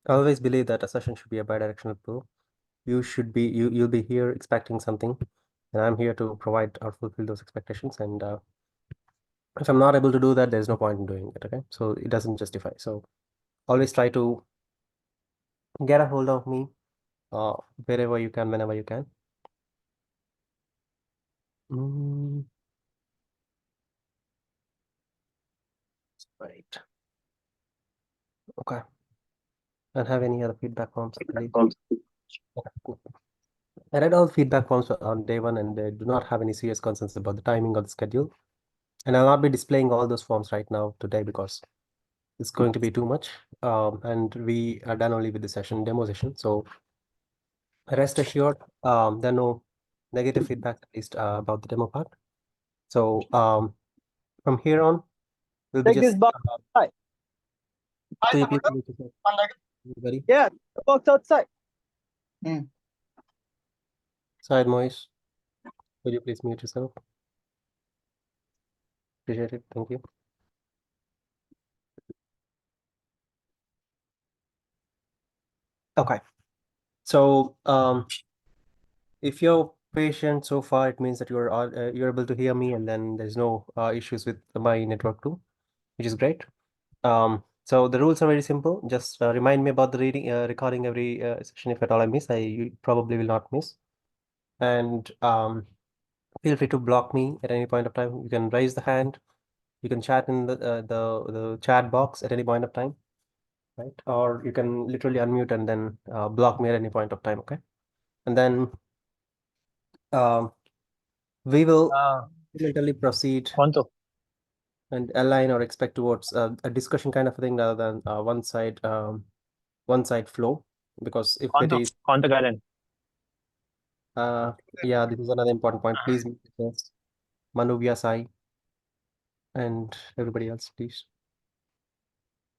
I always believe that a session should be a bidirectional flow. You'll be here expecting something, and I'm here to provide or fulfill those expectations. And if I'm not able to do that, there's no point in doing it. Okay, so it doesn't justify. So always try to get a hold of me wherever you can, whenever you can. Right. Okay. And have any other feedback forms, please? Okay, cool. I read all feedback forms on day one, and they do not have any serious concerns about the timing of the schedule. And I'll not be displaying all those forms right now today because it's going to be too much. And we are done only with the demo session. So rest assured, there are no negative feedback, at least about the demo part. So from here on, we'll be Take this just. box outside. Could you please mute yourself, everybody? Yeah, the box outside. Side Moise, could you please mute yourself? Appreciate it. Thank you. Okay. So if you're patient so far, it means that you're able to hear me, and then there's no issues with my network too, which is great. So the rules are very simple. Just remind me about the recording every session. If at all I miss, you probably will not miss. And feel free to block me at any point of time. You can raise the hand. You can chat in the chat box at any point of time, right? Or you can literally unmute and then block me at any point of time. Okay, and then we will mentally proceed and align or expect towards a discussion kind of a thing rather than one side flow, because if it is yeah, this is another important point. Please mute yourselves. Manuvya, Sai, and everybody else, please.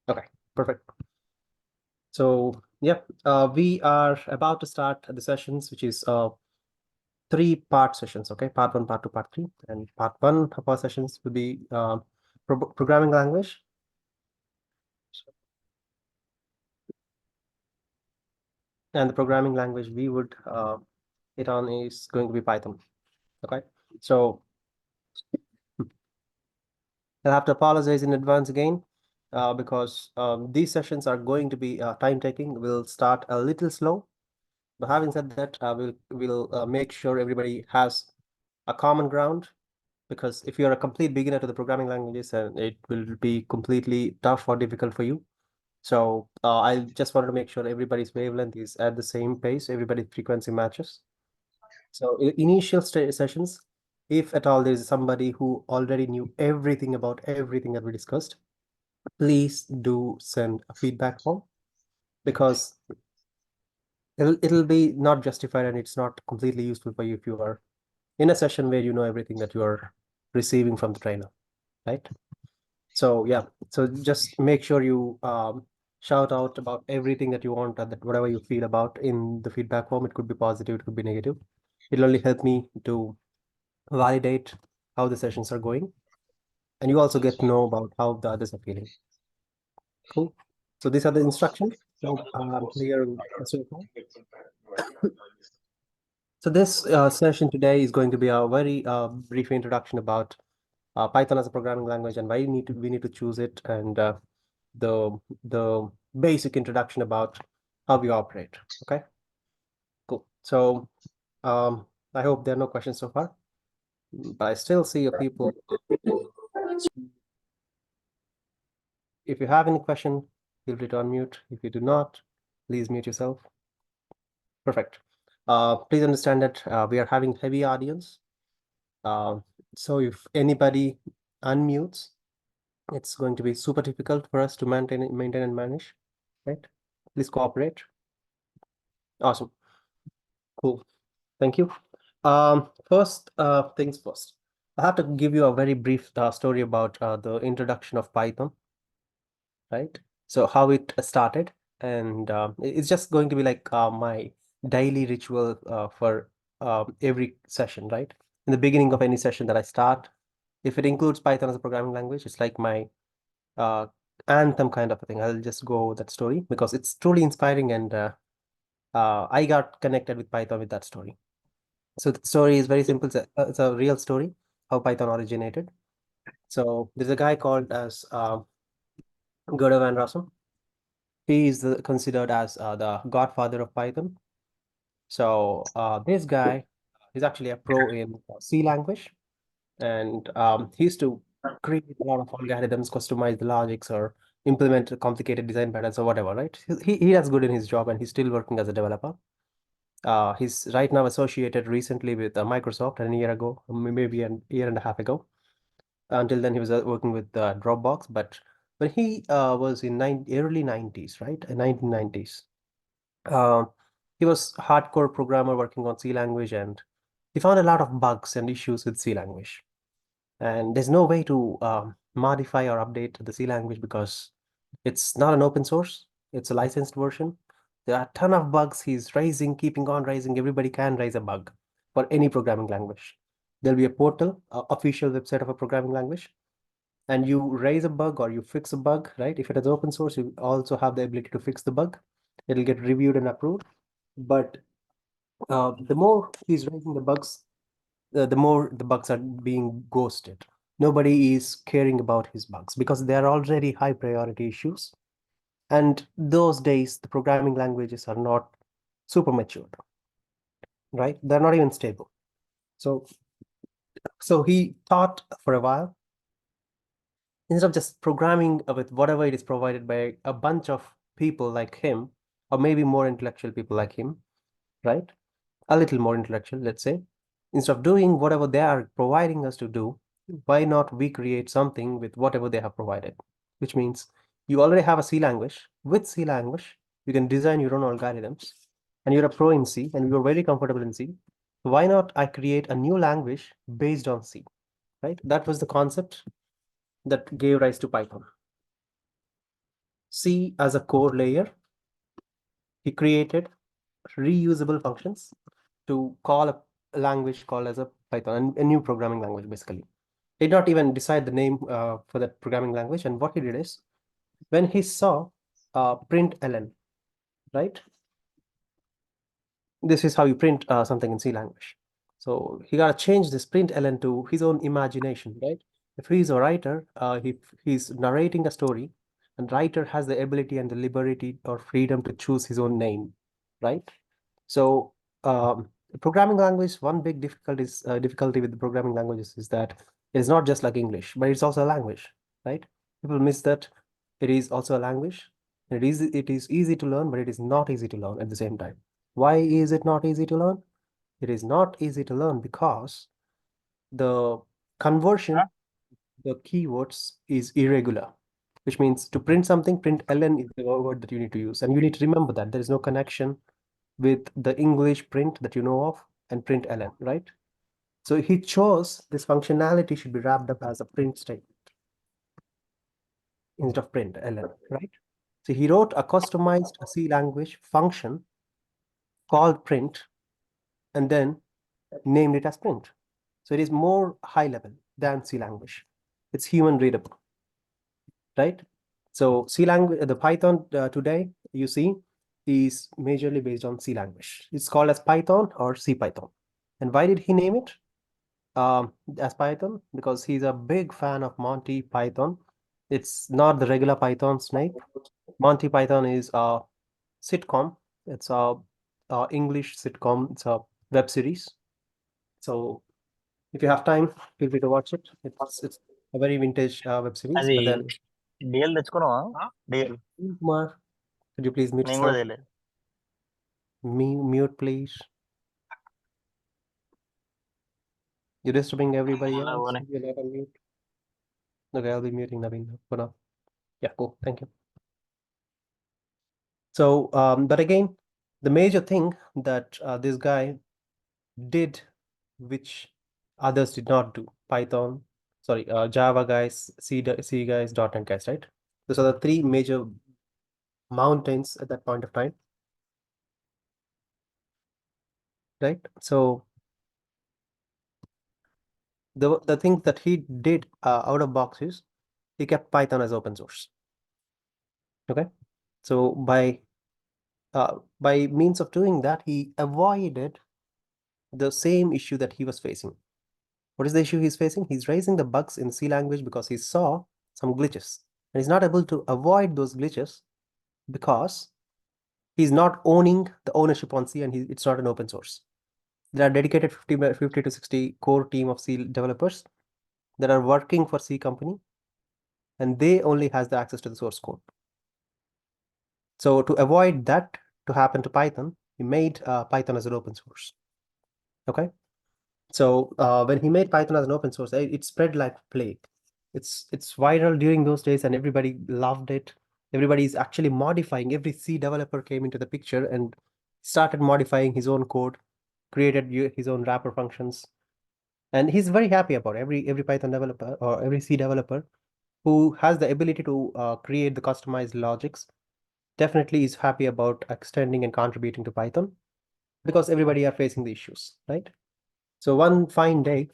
Okay, perfect. So yeah, we are about to start the sessions, which is 3-part sessions. Okay, part 1, part 2, part 3, and part 1 of our sessions will be programming language. And the programming language we would hit on is going to be Python. Okay, so I'll have to apologize in advance again because these sessions are going to be time-taking. We'll start a little slow, but having said that, we'll make sure everybody has a common ground, because if you're a complete beginner to the programming languages, it will be completely tough or difficult for you. So I just wanted to make sure everybody's wavelength is at the same pace, everybody's frequency matches. So initial sessions, if at all there's somebody who already knew everything about everything that we discussed, please do send a feedback form, because it'll be not justified and it's not completely useful for you if you are in a session where you know everything that you are receiving from the trainer, right? So yeah, so just make sure you shout out about everything that you want, that whatever you feel about in the feedback form. It could be positive, it could be negative. It'll only help me to validate how the sessions are going, and you also get to know about how the others are feeling. Cool. So these are the instructions. So clear so far. So this session today is going to be a very brief introduction about Python as a programming language and why we need to choose it, and the basic introduction about how we operate. Okay, cool. So I hope there are no questions so far, but I still see a people. If you have any question, feel free to unmute. If you do not, please mute yourself. Perfect. Please understand that we are having heavy audience. So if anybody unmutes, it's going to be super difficult for us to maintain and manage, right? Please cooperate. Awesome. Cool. Thank you. First things first. I have to give you a very brief story about the introduction of Python, right? So how it started, and it's just going to be like my daily ritual for every session, right? In the beginning of any session that I start, if it includes Python as a programming language, it's like my anthem kind of a thing. I'll just go with that story because it's truly inspiring, and I got connected with Python with that story. So the story is very simple. It's a real story how Python originated. So there's a guy called as Gurdjieff Van Rossum. He is considered as the godfather of Python. So this guy is actually a pro in C language, and he used to create a lot of algorithms, customize the logics, or implement complicated design patterns or whatever, right? He is good in his job, and he's still working as a developer. He's right now associated recently with Microsoft, and a year ago, maybe a year and a half ago. Until then, he was working with Dropbox. But when he was in early 90s, right? 1990s, uh, he was a hardcore programmer working on C language, and he found a lot of bugs and issues with C language. And there's no way to modify or update the C language because it's not an open source. It's a licensed version. There are a ton of bugs he's raising, keeping on raising. Everybody can raise a bug for any programming language. There'll be a portal, official website of a programming language, and you raise a bug or you fix a bug, right? If it is open source, you also have the ability to fix the bug. It'll get reviewed and approved. But the more he's raising the bugs, the more the bugs are being ghosted. Nobody is caring about his bugs because they are already high priority issues. And those days, the programming languages are not super matured, right? They're not even stable. So he thought for a while, instead of just programming with whatever it is provided by a bunch of people like him, or maybe more intellectual people like him, right? A little more intellectual, let's say. Instead of doing whatever they are providing us to do, why not we create something with whatever they have provided? Which means you already have a C language. With C language, you can design your own algorithms, and you're a pro in C, and you're very comfortable in C. Why not I create a new language based on C, right? That was the concept that gave rise to Python. C as a core layer, he created reusable functions to call a language called as a Python, a new programming language, basically. He did not even decide the name for that programming language. And what he did is, when he saw println, right? This is how you print something in C language. So he got to change this println to his own imagination, right? If he's a writer, he's narrating a story, and writer has the ability and the liberty or freedom to choose his own name, right? So programming language, one big difficulty with the programming languages is that it's not just like English, but it's also a language, right? People miss that it is also a language. It is easy to learn, but it is not easy to learn at the same time. Why is it not easy to learn? It is not easy to learn because the conversion, the keywords is irregular, which means to print something, print ln is the word that you need to use. And you need to remember that there is no connection with the English print that you know of and print ln, right? So he chose this functionality should be wrapped up as a print statement instead of print ln, right? So he wrote a customized C language function called print and then named it as print. So it is more high level than C language. It's human readable, right? So C language, the Python today, you see, is majorly based on C language. It's called as Python or C Python. And why did he name it as Python? Because he's a big fan of Monty Python. It's not the regular Python snake. Monty Python is a sitcom. It's a English sitcom. It's a web series. So if you have time, feel free to watch it. It's a very vintage web series. అది But then, DL తెచ్చుకున్నావా DL Kumar, could you please mute నేను కూడా yourself? తెలియదు Mute, please. You're disturbing everybody అలా else. పోనీ. You're not on mute. Okay, I'll be muting Naveen now for now. Yeah, cool. Thank you. So, but again, the major thing that this guy did, which others did not do, Python, sorry, Java guys, C guys, .NET guys, right? Those are the three major mountains at that point of time, right? So the thing that he did out of box is he kept Python as open source. Okay, so by means of doing that, he avoided the same issue that he was facing. What is the issue he's facing? He's raising the bugs in C language because he saw some glitches, and he's not able to avoid those glitches because he's not owning the ownership on C, and it's not an open source. There are dedicated 50 to 60 core team of C developers that are working for C company, and they only has the access to the source code. So to avoid that to happen to Python, he made Python as an open source. Okay, so when he made Python as an open source, it spread like plague. It's viral during those days, and everybody loved it. Everybody is actually modifying. Every C developer came into the picture and started modifying his own code, created his own wrapper functions, and he's very happy about every Python developer or every C developer who has the ability to create the customized logics. Definitely is happy about extending and contributing to Python because everybody are facing the issues, right? So one fine day,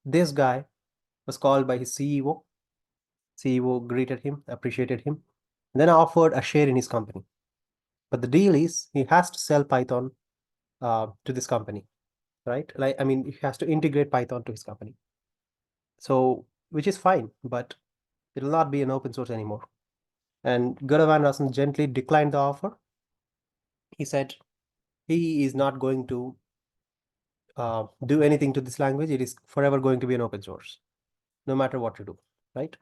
this guy was called by his CEO. CEO greeted him, appreciated him, and then offered a share in his company. But the deal is he has to sell Python to this company, right? Like, I mean, he has to integrate Python to his company. So, which is fine, but it will not be an open source anymore. And Guru Van Rossum gently declined the offer. He said he is not going to do anything to this language. It is forever going to be an open source, no matter what you do, right?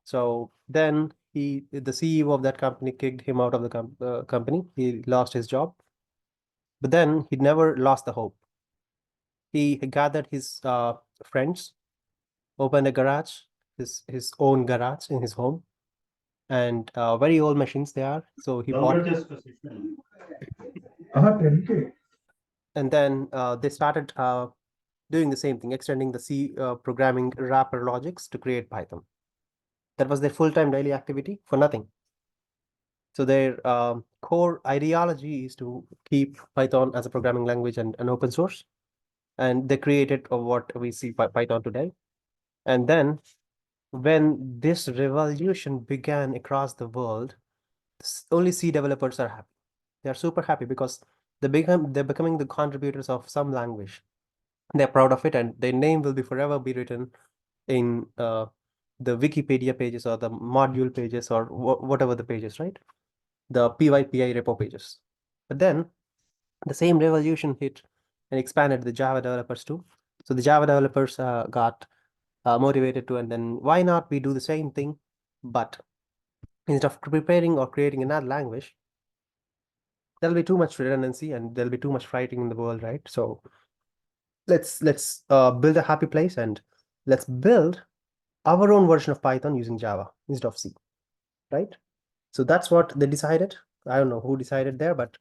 So then the CEO of that company kicked him out of the company. He lost his job, but then he never lost the hope. He gathered his friends, opened a garage, his own garage in his home, and very old machines they are. So he bought, and then they started doing the same thing, extending the C programming wrapper logics to create Python. That was their full-time daily activity for nothing. So their core ideology is to keep Python as a programming language and an open source. And they created what we see Python today. And then when this revolution began across the world, only C developers are happy. They're super happy because they're becoming the contributors of some language. They're proud of it, and their name will be forever be written in the Wikipedia pages or the module pages or whatever the pages, right? The PyPI repo pages. But then the same revolution hit and expanded the Java developers too. So the Java developers got motivated to, and then why not we do the same thing, but instead of preparing or creating another language, there'll be too much redundancy and there'll be too much fighting in the world, right? So let's build a happy place and let's build our own version of Python using Java instead of C, right? So that's what they decided. I don't know who decided there, but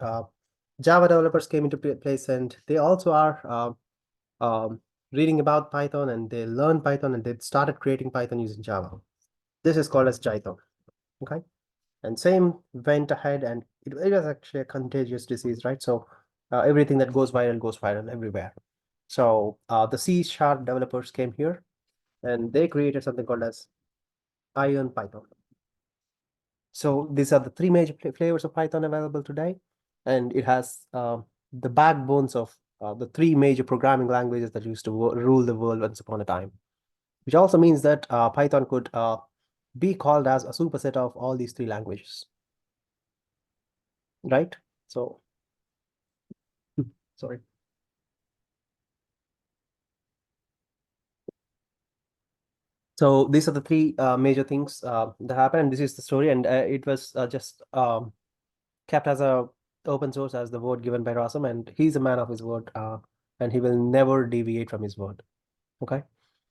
Java developers came into place, and they also are reading about Python, and they learned Python, and they started creating Python using Java. This is called as Jython, okay? And same went ahead, and it was actually a contagious disease, right? So everything that goes viral everywhere. So the C# developers came here, and they created something called as Iron Python. So these are the three major flavors of Python available today, and it has the backbones of the three major programming languages that used to rule the world once upon a time, which also means that Python could be called as a superset of all these three languages, right? So, sorry. So these are the three major things that happened, and this is the story, and it was just kept as a open source as the word given by Rossum, and he's a man of his word, and he will never deviate from his word. Okay,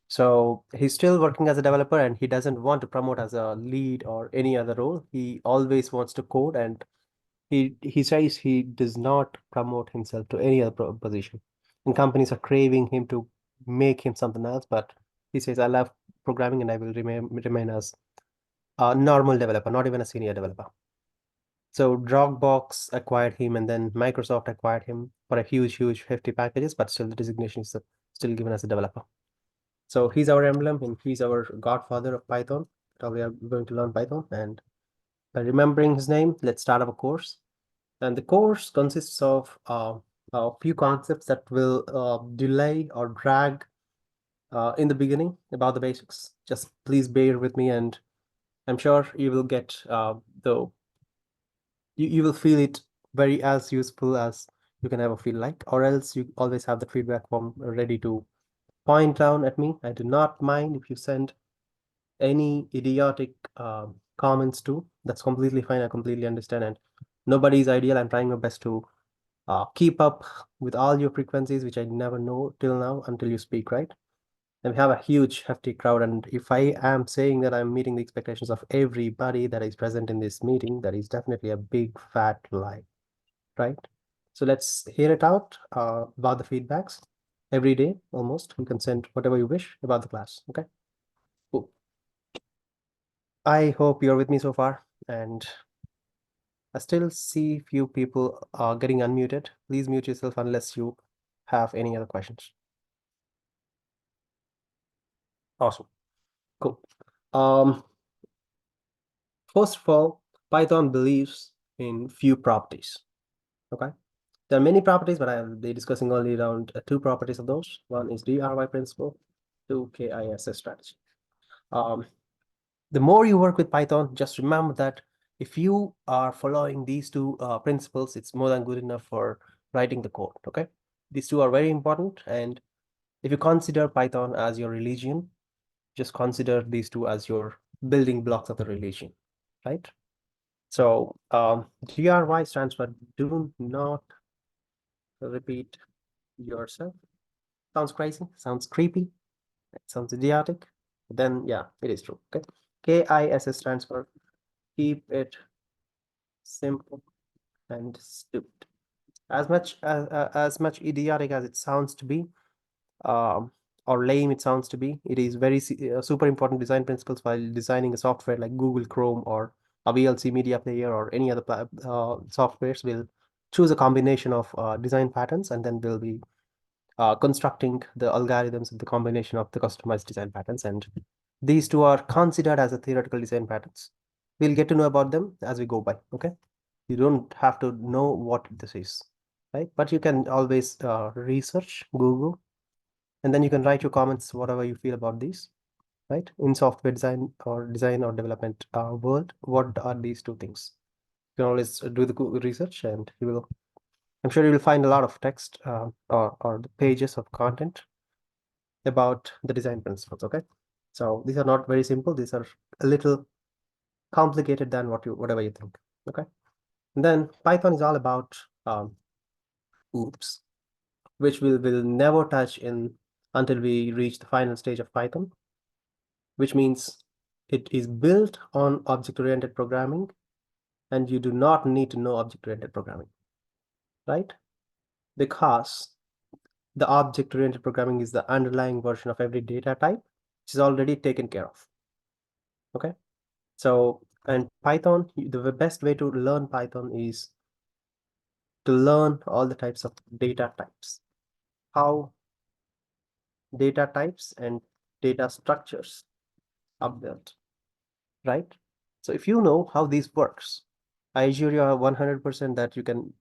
so he's still working as a developer, and he doesn't want to promote as a lead or any other role. He always wants to code, and he says he does not promote himself to any other position. And companies are craving him to make him something else, but he says, "I love programming, and I will remain as a normal developer, not even a senior developer." So Dropbox acquired him, and then Microsoft acquired him for a huge, hefty packages, but still the designation is still given as a developer. So he's our emblem, and he's our godfather of Python. Now we are going to learn Python, and by remembering his name, let's start our course. And the course consists of a few concepts that will delay or drag in the beginning about the basics. Just please bear with me, and I'm sure you will get you will feel it very as useful as you can ever feel like, or else you always have the feedback form ready to point down at me. I do not mind if you send any idiotic comments too. That's completely fine. I completely understand, and nobody is ideal. I'm trying my best to keep up with all your frequencies, which I never know till now until you speak, right? And we have a huge, hefty crowd. And if I am saying that I'm meeting the expectations of everybody that is present in this meeting, that is definitely a big fat lie, right? So let's hear it out about the feedbacks. Every day, almost, you can send whatever you wish about the class, okay? Cool. I hope you're with me so far, and I still see few people getting unmuted. Please mute yourself unless you have any other questions. Awesome. Cool. First of all, Python believes in few properties. Okay. There are many properties, but I'll be discussing only around two properties of those. One is DRY principle, two KISS strategy. The more you work with Python, just remember that if you are following these two principles, it's more than good enough for writing the code. Okay. These two are very important. And if you consider Python as your religion, just consider these two as your building blocks of the religion, right? So DRY stands for do not repeat yourself. Sounds crazy, sounds creepy, it sounds idiotic, but then yeah, it is true. Okay. KISS stands for keep it simple and stupid. As much idiotic as it sounds to be, or lame it sounds to be, it is very super important design principles while designing a software like Google Chrome or a VLC media player or any other softwares. Will choose a combination of design patterns, and then we'll be constructing the algorithms of the combination of the customized design patterns. And these two are considered as a theoretical design patterns. We'll get to know about them as we go by. Okay. You don't have to know what this is, right? But you can always research, Google, and then you can write your comments, whatever you feel about these, right? In software design or development world, what are these two things? You can always do the Google research, and you will, I'm sure you will find a lot of text or the pages of content about the design principles. Okay. So these are not very simple. These are a little complicated than whatever you think. Okay. And then Python is all about oops, which we will never touch in until we reach the final stage of Python, which means it is built on object-oriented programming, and you do not need to know object-oriented programming, right? Because the object-oriented programming is the underlying version of every data type, which is already taken care of. Okay. So, and Python, the best way to learn Python is to learn all the types of data types, how data types and data structures are built, right? So if you know how this works, I assure you 100% that you can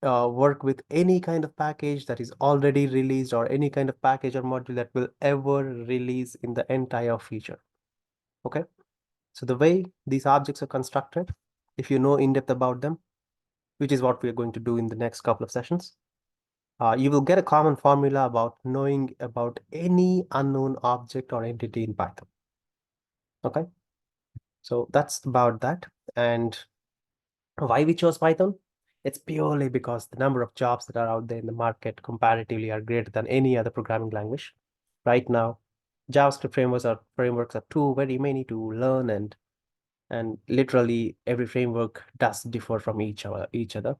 work with any kind of package that is already released, or any kind of package or module that will ever release in the entire future. Okay. So the way these objects are constructed, if you know in depth about them, which is what we are going to do in the next couple of sessions, you will get a common formula about knowing about any unknown object or entity in Python. Okay. So that's about that. And why we chose Python? It's purely because the number of jobs that are out there in the market comparatively are greater than any other programming language. Right now, JavaScript frameworks are too very many to learn, and literally every framework does differ from each other,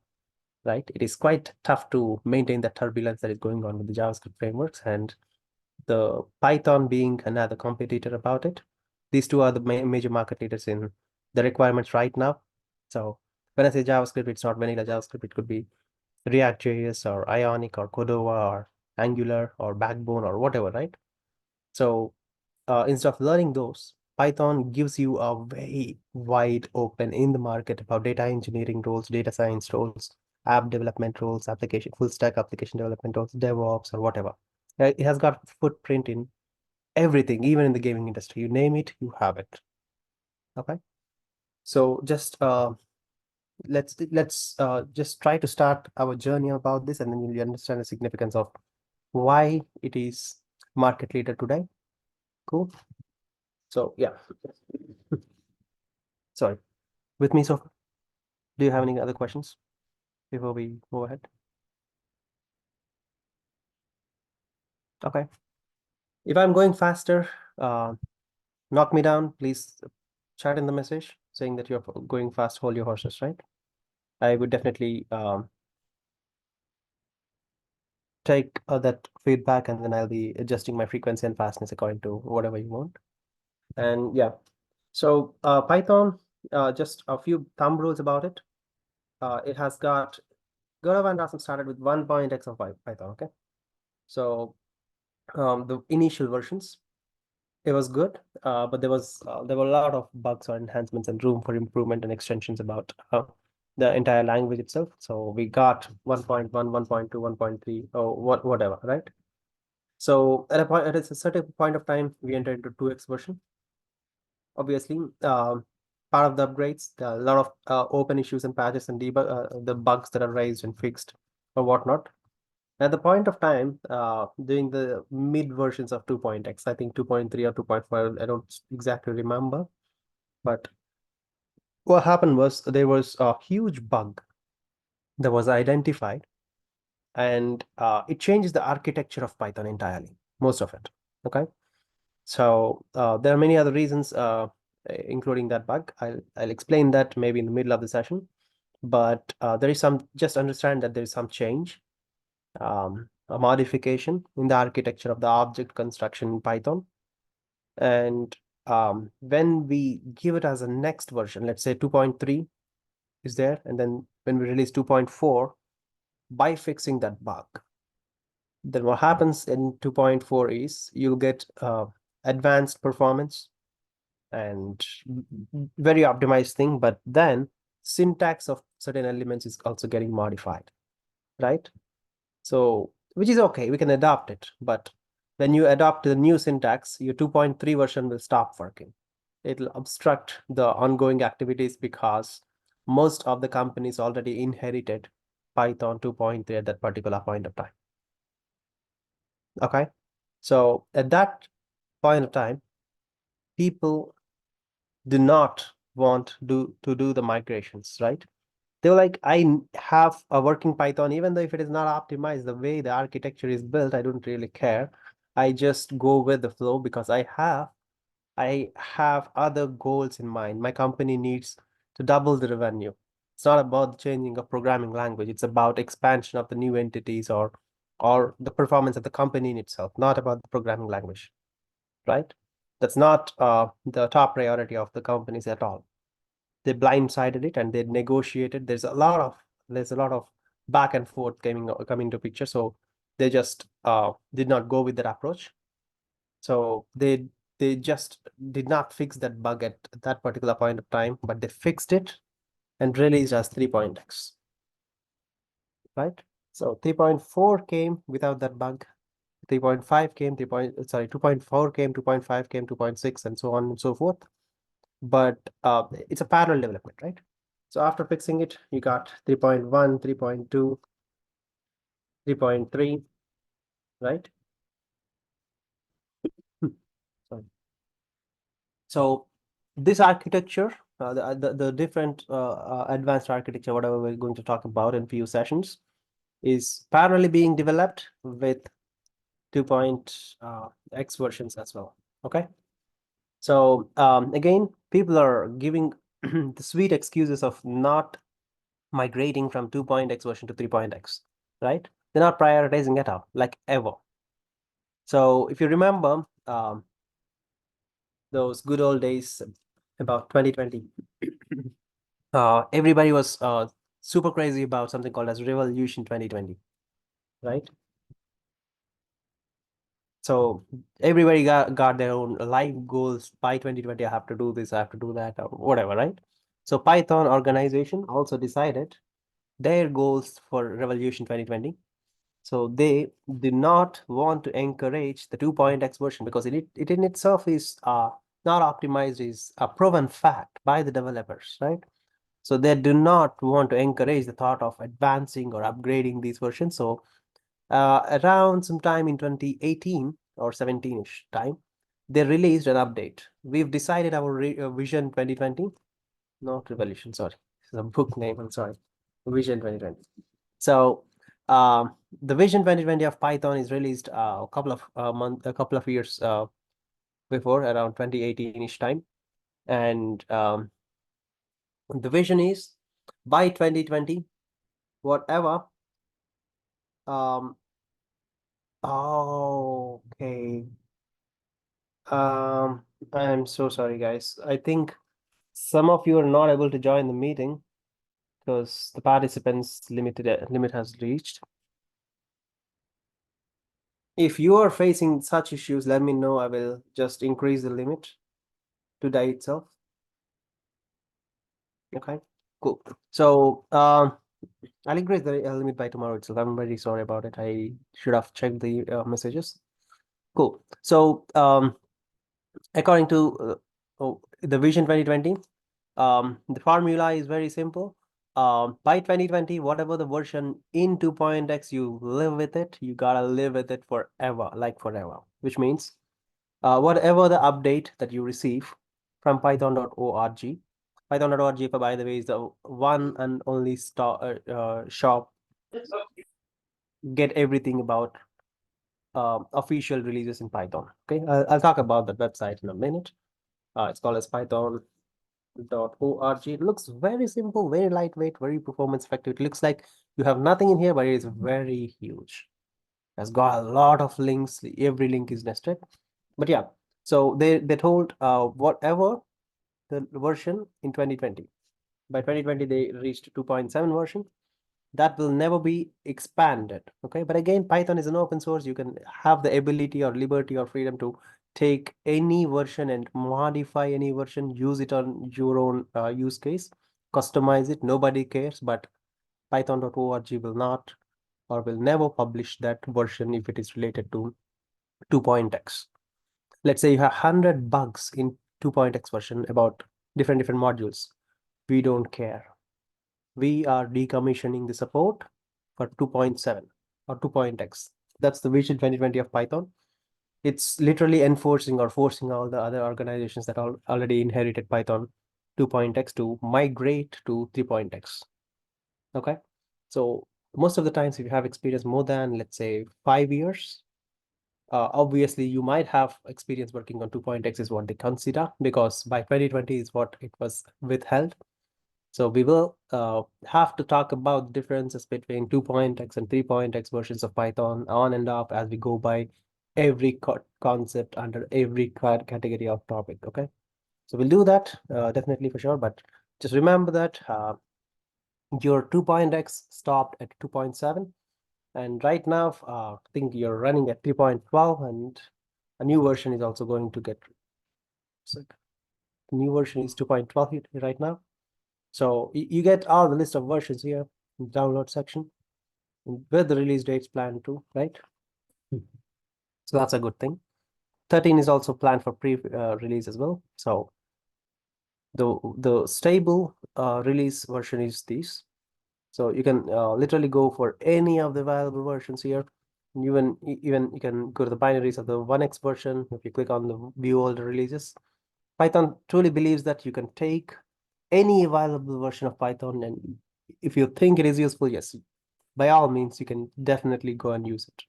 right? It is quite tough to maintain the turbulence that is going on with the JavaScript frameworks, and the Python being another competitor about it. These two are the major market leaders in the requirements right now. So when I say JavaScript, it's not vanilla JavaScript. It could be React.js or Ionic or Cordova or Angular or Backbone or whatever, right? So instead of learning those, Python gives you a very wide open in the market about data engineering roles, data science roles, app development roles, application, full stack application development roles, DevOps or whatever. It has got footprint in everything, even in the gaming industry. You name it, you have it. Okay. So just let's just try to start our journey about this, and then you'll understand the significance of why it is market leader today. Cool. So yeah. Sorry. With me so far? Do you have any other questions before we move ahead? Okay. If I'm going faster, knock me down. Please chat in the message saying that you're going fast, hold your horses, right? I would definitely take that feedback, and then I'll be adjusting my frequency and fastness according to whatever you want. And yeah, so Python, just a few thumb rules about it. It has got Gaurav and Rasim started with 1.x of Python. Okay, so the initial versions, it was good, but there were a lot of bugs or enhancements and room for improvement and extensions about the entire language itself. So we got 1.1, 1.2, 1.3, or whatever, right? So at a certain point of time, we entered into 2x version. Obviously, part of the upgrades, there are a lot of open issues and patches and debug the bugs that are raised and fixed or whatnot. At the point of time, during the mid versions of 2.x, I think 2.3 or 2.5, I don't exactly remember. But what happened was there was a huge bug that was identified, and it changes the architecture of Python entirely, most of it. Okay. So there are many other reasons, including that bug. I'll explain that maybe in the middle of the session. But there is some, just understand that there is some change, a modification in the architecture of the object construction in Python. And when we give it as a next version, let's say 2.3 is there, and then when we release 2.4, by fixing that bug, then what happens in 2.4 is you'll get advanced performance and very optimized thing, but then syntax of certain elements is also getting modified, right? So, which is okay, we can adopt it, but when you adopt the new syntax, your 2.3 version will stop working. It'll obstruct the ongoing activities because most of the companies already inherited Python 2.3 at that particular point of time. Okay, so at that point of time, people do not want to do the migrations, right? They're like, I have a working Python, even though if it is not optimized the way the architecture is built, I don't really care. I just go with the flow because I have other goals in mind. My company needs to double the revenue. It's not about changing a programming language. It's about expansion of the new entities or the performance of the company in itself, not about the programming language, right? That's not the top priority of the companies at all. They blindsided it and they negotiated. There's a lot of back and forth coming to picture. So they just did not go with that approach. So they just did not fix that bug at that particular point of time, but they fixed it and released as 3.x. Right? So 3.4 came without that bug. 3.5 came, 2.4 came, 2.5 came, 2.6, and so on and so forth. But it's a parallel development, right? So after fixing it, you got 3.1, 3.2, 3.3, right? Sorry. So this architecture, the different advanced architecture, whatever we're going to talk about in few sessions, is parallelly being developed with 2.x versions as well. Okay. So again, people are giving the sweet excuses of not migrating from 2.x version to 3.x, right? They're not prioritizing at all, like ever. So if you remember those good old days about 2020, everybody was super crazy about something called as Revolution 2020, right? So everybody got their own life goals. By 2020, I have to do this, I have to do that, or whatever, right? So Python organization also decided their goals for Revolution 2020. So they do not want to encourage the 2.x version because it in itself is not optimized, is a proven fact by the developers, right? So they do not want to encourage the thought of advancing or upgrading these versions. So around sometime in 2018 or 17-ish time, they released an update. We've decided our Vision 2020, not Revolution, sorry. It's a book name, I'm sorry. Vision 2020. So the Vision 2020 of Python is released a couple of years before, around 2018-ish time. And the vision is by 2020, whatever. Okay. I'm so sorry, guys. I think some of you are not able to join the meeting because the participants limit has reached. If you are facing such issues, let me know. I will just increase the limit today itself. Okay, cool. So I'll increase the limit by tomorrow itself. I'm very sorry about it. I should have checked the messages. Cool. So according to the Vision 2020, the formula is very simple. By 2020, whatever the version in 2.x, you live with it. You gotta live with it forever, like forever, which means whatever the update that you receive from python.org. Python.org, by the way, is the one and only shop. Get everything about official releases in Python. Okay, I'll talk about that website in a minute. It's called as python.org. It looks very simple, very lightweight, very performance effective. It looks like you have nothing in here, but it is very huge. It's got a lot of links. Every link is nested. But yeah, so they told whatever the version in 2020. By 2020, they reached 2.7 version. That will never be expanded. Okay, but again, Python is an open source. You can have the ability or liberty or freedom to take any version and modify any version, use it on your own use case, customize it. Nobody cares, but python.org will not or will never publish that version if it is related to 2.x. Let's say you have 100 bugs in 2.x version about different modules. We don't care. We are decommissioning the support for 2.7 or 2.x. That's the Vision 2020 of Python. It's literally enforcing or forcing all the other organizations that already inherited Python 2.x to migrate to 3.x. Okay, so most of the times, if you have experience more than, let's say, 5 years, obviously you might have experience working on 2.x is what they consider, because by 2020 is what it was withheld. So we will have to talk about differences between 2.x and 3.x versions of Python on and off as we go by every concept under every category of topic. Okay, so we'll do that definitely for sure. But just remember that your 2.x stopped at 2.7, and right now I think you're running at 3.12, and a new version is also going to get. So the new version is 2.12 right now. So you get all the list of versions here in the download section where the release dates planned to, right? So that's a good thing. 13 is also planned for pre-release as well. So the stable release version is this. So you can literally go for any of the available versions here. Even you can go to the binaries of the 1x version. If you click on the view all the releases, Python truly believes that you can take any available version of Python, and if you think it is useful, yes, by all means, you can definitely go and use it.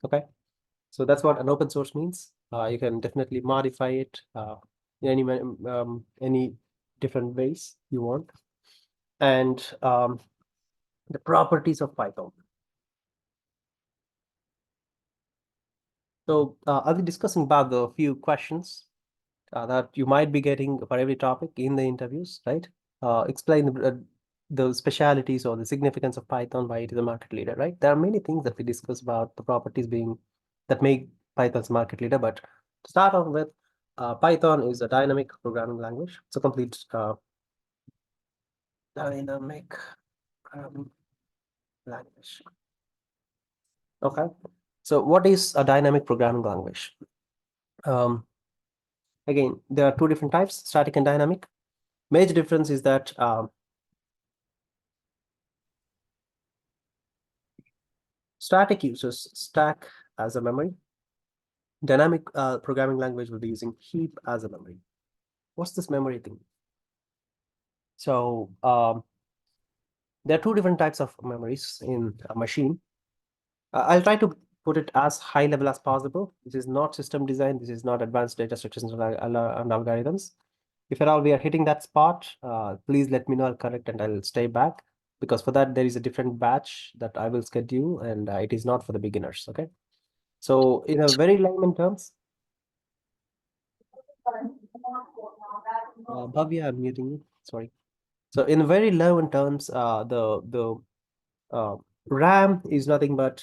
Okay, so that's what an open source means. You can definitely modify it in any different ways you want. And the properties of Python. So I'll be discussing about the few questions that you might be getting for every topic in the interviews, right? Explain the specialities or the significance of Python, why it is a market leader, right? There are many things that we discuss about the properties that make Python's market leader. But to start off with, Python is a dynamic programming language. It's a complete dynamic language. Okay. So what is a dynamic programming language? Again, there are two different types, static and dynamic. Major difference is that static uses stack as a memory. Dynamic programming language will be using heap as a memory. What's this memory thing? So there are two different types of memories in a machine. I'll try to put it as high level as possible. This is not system design. This is not advanced data structures and algorithms. If at all we are hitting that spot, please let me know. I'll correct and I'll stay back, because for that there is a different batch that I will schedule, and it is not for the beginners. Okay. So in a very layman terms, Bhavya, I'm muting you. Sorry. So in very layman terms, the RAM is nothing but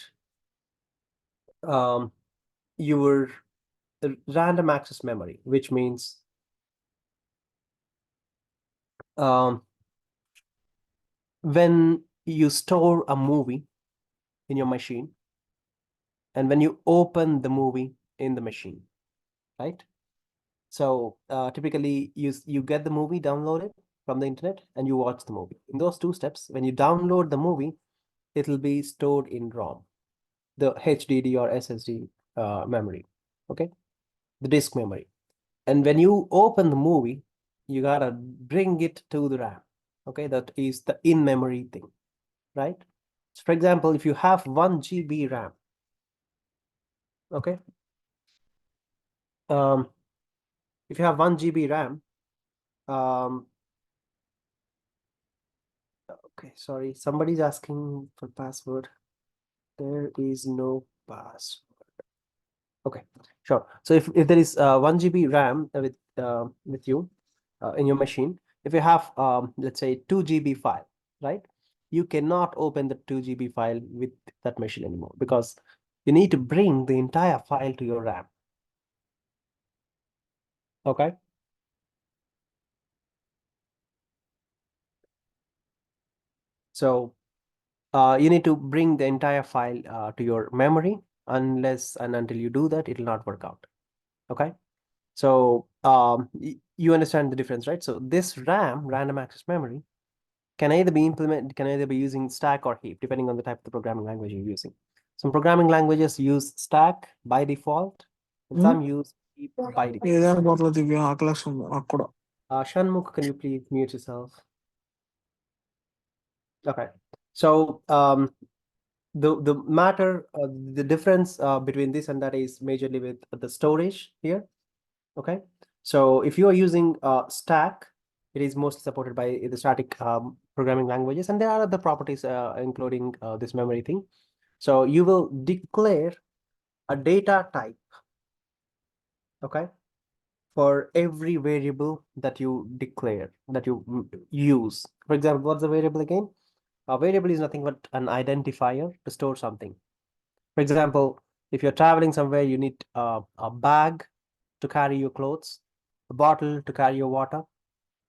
your random access memory, which means when you store a movie in your machine and when you open the movie in the machine, right? So typically you get the movie downloaded from the internet and you watch the movie. In those two steps, when you download the movie, it'll be stored in ROM, the HDD or SSD memory, okay? The disk memory. And when you open the movie, you gotta bring it to the RAM, okay? That is the in-memory thing, right? So for example, if you have 1 GB RAM, okay? If you have 1 GB RAM, okay, sorry, somebody's asking for password. There is no password. Okay, sure. So if there is 1 GB RAM with you in your machine, if you have let's say 2 GB file, right? You cannot open the 2 GB file with that machine anymore, because you need to bring the entire file to your RAM. Okay. So you need to bring the entire file to your memory. Unless and until you do that, it will not work out. Okay. So you understand the difference, right? So this RAM, random access memory, can either be using stack or heap, depending on the type of the programming language you're using. Some programming languages use stack by default, and some use heap by default. ఏదైనా బోర్లో దివ్య ఆకలేస్తుంది నాకు కూడా. Shanmukh, can you please mute yourself? Okay. So the matter, the difference between this and that is majorly with the storage here. Okay. So if you are using stack, it is mostly supported by the static programming languages, and there are other properties including this memory thing. So you will declare a data type, okay, for every variable that you declare, that you use. For example, what's the variable again? A variable is nothing but an identifier to store something. For example, if you're traveling somewhere, you need a bag to carry your clothes, a bottle to carry your water.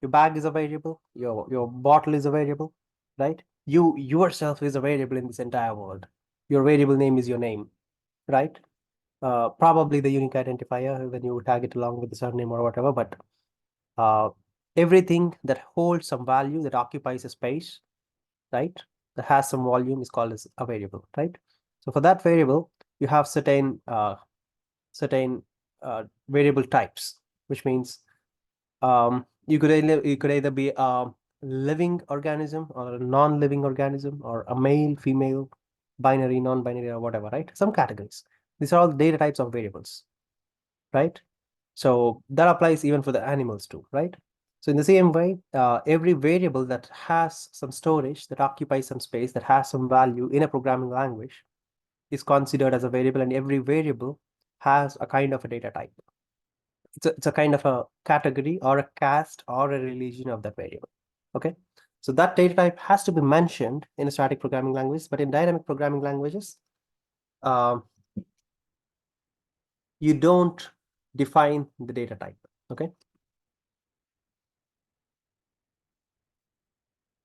Your bag is a variable, your bottle is a variable, right? You yourself is a variable in this entire world. Your variable name is your name, right? Probably the unique identifier when you tag it along with the surname or whatever, but everything that holds some value, that occupies a space, right, that has some volume, is called as a variable, right? So for that variable, you have certain variable types, which means you could either be a living organism or a non-living organism, or a male, female, binary, non-binary, or whatever, right? Some categories. These are all data types of variables, right? So that applies even for the animals too, right? So in the same way, every variable that has some storage, that occupies some space, that has some value in a programming language, is considered as a variable, and every variable has a kind of a data type. It's a kind of a category or a caste or a religion of that variable. Okay. So that data type has to be mentioned in a static programming language, but in dynamic programming languages, you don't define the data type, okay?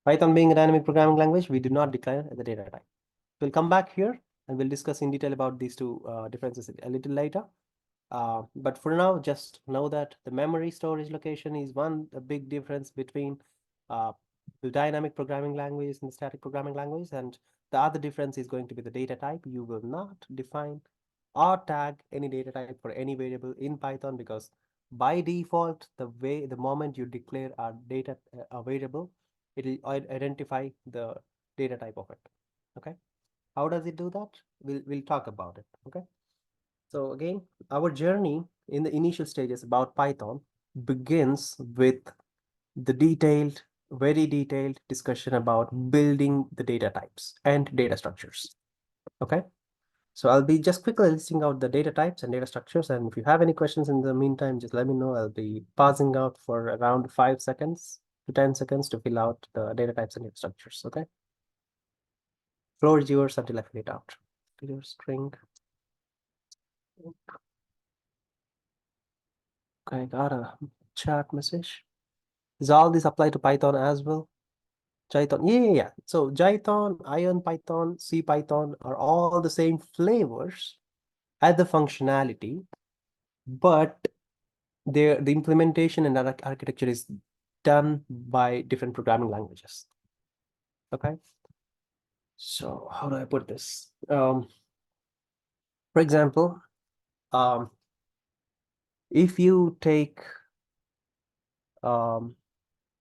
Python being a dynamic programming language, we do not declare the data type. We'll come back here and we'll discuss in detail about these two differences a little later. But for now, just know that the memory storage location is a big difference between the dynamic programming languages and the static programming languages. And the other difference is going to be the data type. You will not define or tag any data type for any variable in Python, because by default, the moment you declare a variable, it will identify the data type of it. Okay. How does it do that? We'll talk about it. Okay. So again, our journey in the initial stages about Python begins with the very detailed discussion about building the data types and data structures. Okay. So I'll be just quickly listing out the data types and data structures. And if you have any questions in the meantime, just let me know. I'll be pausing out for around 5 seconds to 10 seconds to fill out the data types and data structures. Okay. Floor is yours until I fill it out. Clear string. Okay, got a chat message. Does all this apply to Python as well? Jython, yeah. So Jython, IronPython, CPython are all the same flavors at the functionality, but the implementation and architecture is done by different programming languages. Okay. So how do I put this? For example, if you take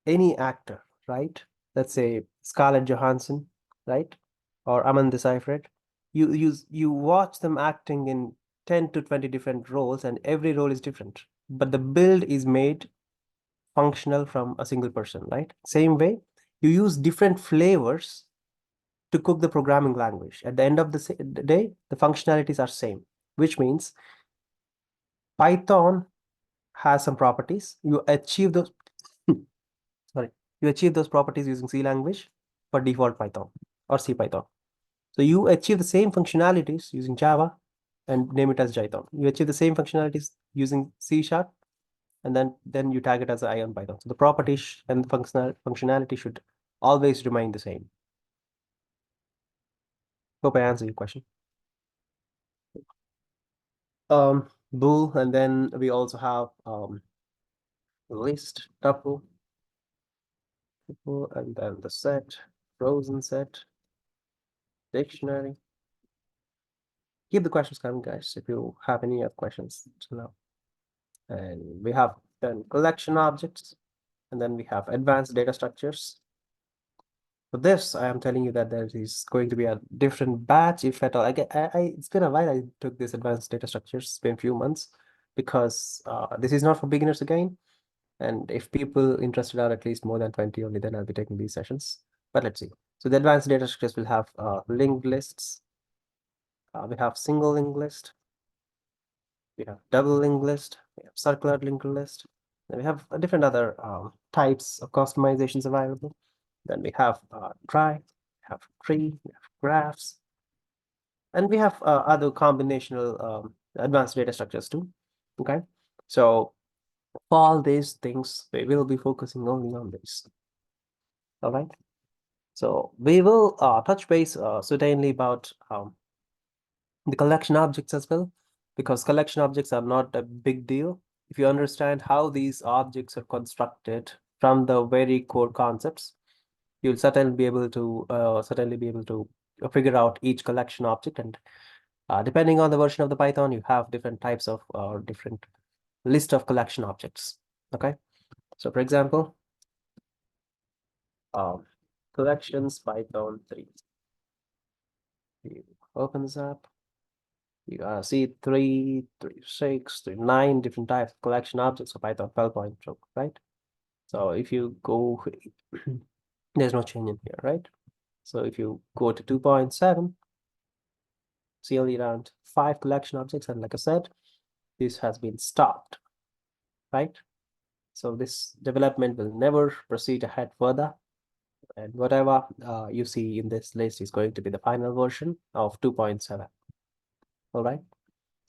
any actor, right? Let's say Scarlett Johansson, right? Or Amanda Seyfried. You watch them acting in 10 to 20 different roles, and every role is different. But the build is made functional from a single person, right? Same way, you use different flavors to cook the programming language. At the end of the day, the functionalities are same, which means Python has some properties. You achieve those you achieve those properties using C language for default Python or CPython. So you achieve the same functionalities using Java and name it as Jython. You achieve the same functionalities using C#, and then you tag it as IronPython. So the properties and the functionality should always remain the same. Hope I answered your question. Bool, and then we also have list, tuple, and then the set, frozen set, dictionary. Keep the questions coming, guys, if you have any other questions to know. And we have then collection objects, and then we have advanced data structures. For this, I am telling you that there is going to be a different batch, if at all. It's been a while I took this advanced data structures. It's been a few months, because this is not for beginners again. And if people interested are at least more than 20 only, then I'll be taking these sessions. But let's see. So the advanced data structures will have linked lists. We have single linked list. We have double linked list. We have circular linked list. Then we have different other types of customizations available. Then we have trie, we have tree, we have graphs, and we have other combinational advanced data structures too. Okay, so for all these things, we will be focusing only on this. All right. So we will touch base certainly about the collection objects as well, because collection objects are not a big deal if you understand how these objects are constructed from the very core concepts. You'll certainly be able to figure out each collection object, and depending on the version of the Python, you have different types of different list of collection objects. Okay, so for example, collections Python 3. You open this up. You see 3, 3, 6, 3, 9 different types of collection objects for Python 12.2, right? So if you go, there's no change in here, right? So if you go to 2.7, see only around 5 collection objects, and like I said, this has been stopped, right? So this development will never proceed ahead further, and whatever you see in this list is going to be the final version of 2.7. All right.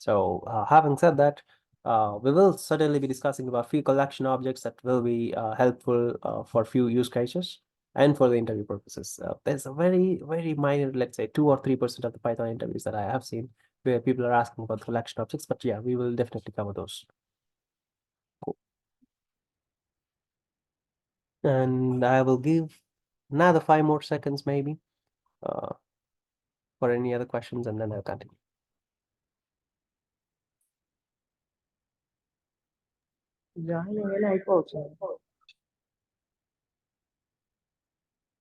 So having said that, we will certainly be discussing about few collection objects that will be helpful for few use cases and for the interview purposes. There's a very minor, let's say 2 or 3% of the Python interviews that I have seen where people are asking about collection objects, but yeah, we will definitely cover those. Cool. And I will give another 5 more seconds maybe for any other questions, and then I'll continue.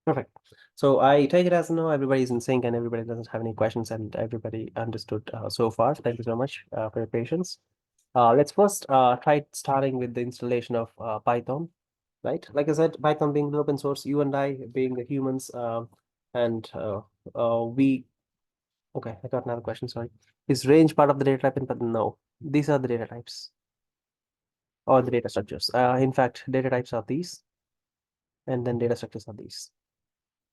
Perfect. So I take it as no, everybody's in sync and everybody doesn't have any questions and everybody understood so far. Thank you so much for your patience. Let's first try starting with the installation of Python, right? Like I said, Python being open source, you and I being the humans, and we. Okay, I got another question. Sorry, is range part of the data type? But no, these are the data types or the data structures. In fact, data types are these, and then data structures are these.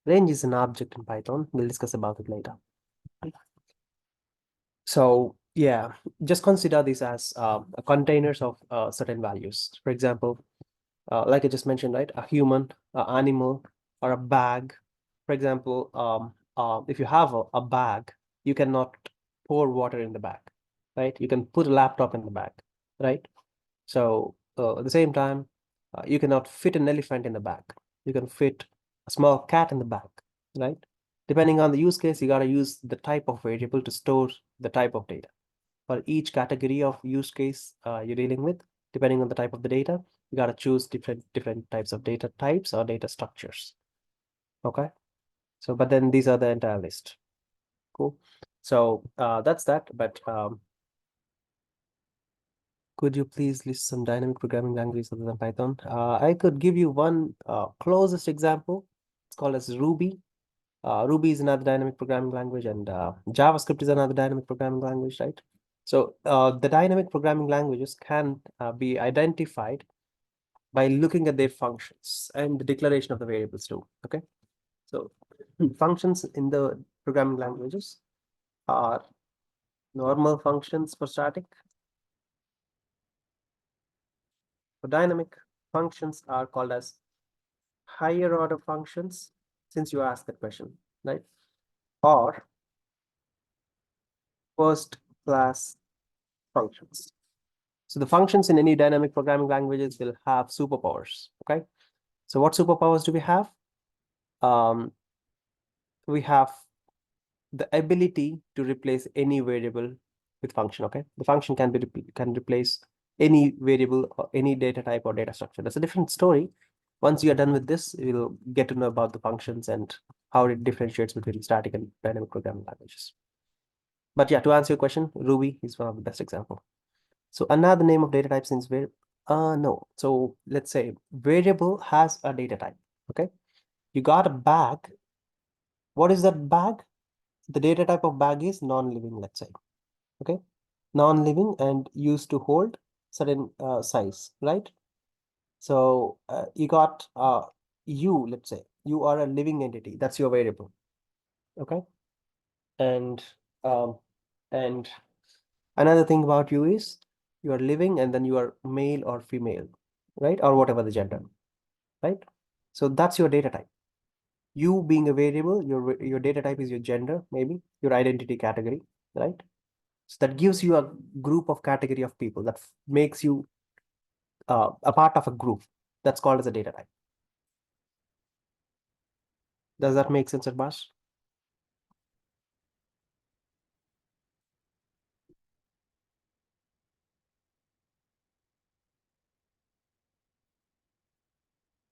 Range is an object in Python. We'll discuss about it later. So yeah, just consider this as containers of certain values. For example, like I just mentioned, right? A human, an animal, or a bag. For example, if you have a bag, you cannot pour water in the bag, right? You can put a laptop in the bag, right? So at the same time, you cannot fit an elephant in the bag. You can fit a small cat in the bag, right? Depending on the use case, you got to use the type of variable to store the type of data. For each category of use case you're dealing with, depending on the type of the data, you got to choose different types of data types or data structures. Okay. So, but then these are the entire list. Cool. So that's that. But could you please list some dynamic programming languages other than Python? I could give you one closest example. It's called as Ruby. Ruby is another dynamic programming language, and JavaScript is another dynamic programming language, right? So the dynamic programming languages can be identified by looking at their functions and the declaration of the variables too. Okay, so functions in the programming languages are normal functions for static. For dynamic, functions are called as higher order functions, since you asked that question, right? Or first class functions. So the functions in any dynamic programming languages will have superpowers. Okay. So what superpowers do we have? We have the ability to replace any variable with function. Okay. The function can replace any variable or any data type or data structure. That's a different story. Once you are done with this, you'll get to know about the functions and how it differentiates between static and dynamic programming languages. But yeah, to answer your question, Ruby is one of the best example. So another name of data type since where no. So let's say variable has a data type. Okay. You got a bag. What is that bag? The data type of bag is non-living, let's say. Okay. Non-living and used to hold certain size, right? So you got you, let's say you are a living entity. That's your variable. Okay. And another thing about you is you are living and then you are male or female, right? Or whatever the gender, right? So that's your data type. You being a variable, your data type is your gender, maybe your identity category, right? So that gives you a group of category of people that makes you a part of a group. That's called as a data type. Does that make sense, Arbas?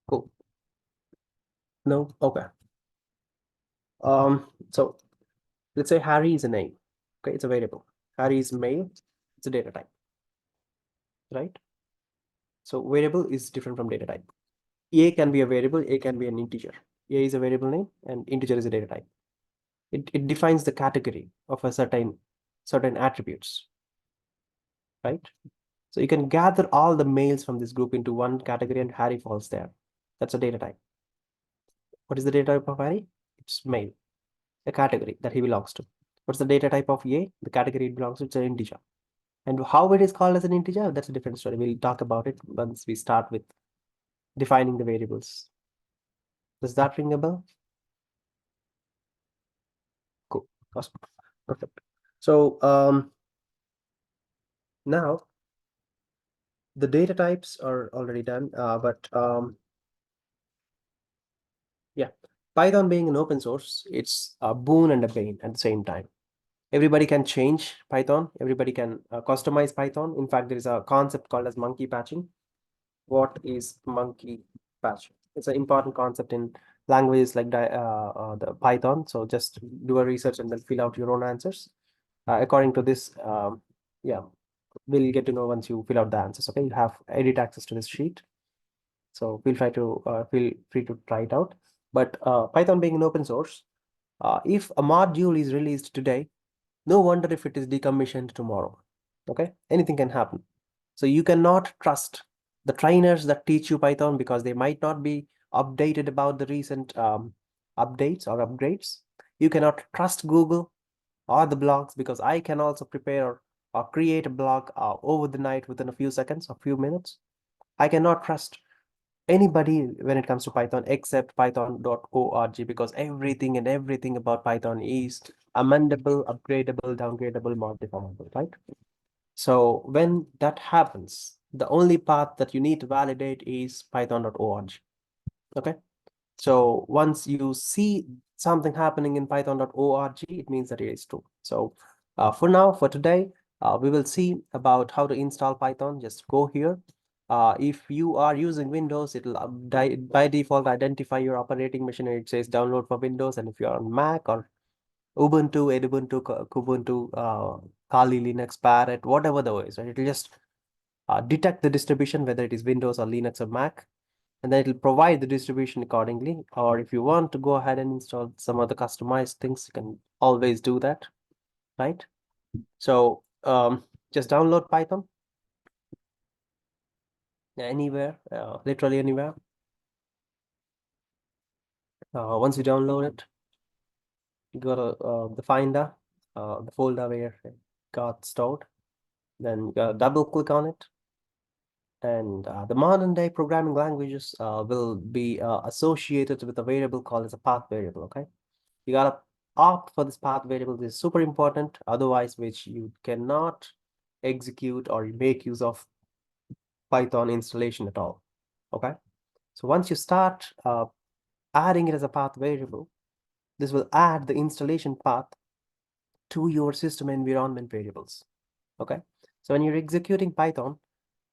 Cool. No? Okay. So let's say Harry is a name. Okay, it's a variable. Harry is male, it's a data type, right? So variable is different from data type. A can be a variable, A can be an integer. A is a variable name and integer is a data type. It defines the category of a certain attributes, right? So you can gather all the males from this group into one category and Harry falls there. That's a data type. What is the data type of Harry? It's male, a category that he belongs to. What's the data type of A? The category it belongs to, it's an integer. And how it is called as an integer, that's a different story. We'll talk about it once we start with defining the variables. Does that ring a bell? Cool. Awesome. Perfect. So now the data types are already done, but yeah, Python being an open source, it's a boon and a bane at the same time. Everybody can change Python. Everybody can customize Python. In fact, there is a concept called as monkey patching. What is monkey patching? It's an important concept in languages like the Python. So just do a research and then fill out your own answers. According to this, yeah, we'll get to know once you fill out the answers. Okay, you have edit access to this sheet. So feel free to try it out. But Python being an open source, if a module is released today, no wonder if it is decommissioned tomorrow. Okay, anything can happen. So you cannot trust the trainers that teach you Python because they might not be updated about the recent updates or upgrades. You cannot trust Google or the blogs because I can also prepare or create a blog over the night within a few seconds, a few minutes. I cannot trust anybody when it comes to Python except python.org because everything about Python is amendable, upgradable, downgradable, modifiable, right? So when that happens, the only path that you need to validate is python.org. Okay. So once you see something happening in python.org, it means that it is true. So for today, we will see about how to install Python. Just go here. If you are using Windows, it'll by default identify your operating machine and it says download for Windows. And if you're on Mac or Ubuntu, Edubuntu, Kubuntu, Kali Linux, Parrot, whatever the way is, right? It'll just detect the distribution, whether it is Windows or Linux or Mac, and then it'll provide the distribution accordingly. Or if you want to go ahead and install some other customized things, you can always do that, right? So just download Python anywhere, literally anywhere. Once you download it, you go to the Finder, the folder where it got stored. Then double click on it. And the modern day programming languages will be associated with a variable called as a path variable, okay? You gotta opt for this path variable. This is super important, otherwise which you cannot execute or make use of Python installation at all, okay? So once you start adding it as a path variable, this will add the installation path to your system environment variables, okay? So when you're executing Python,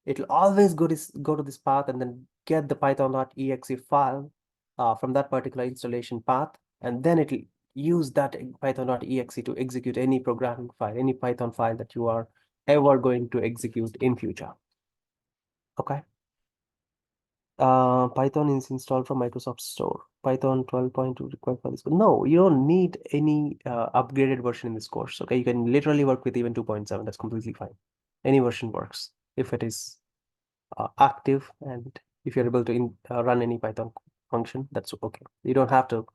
it'll always go to this path and then get the python.exe file from that particular installation path, and then it'll use that python.exe to execute any programming file, any Python file that you are ever going to execute in future. Okay. Python is installed from Microsoft Store. Python 12.2 required for this. No, you don't need any upgraded version in this course. Okay, you can literally work with even 2.7. That's completely fine. Any version works if it is active, and if you're able to run any Python function, that's okay. You don't have to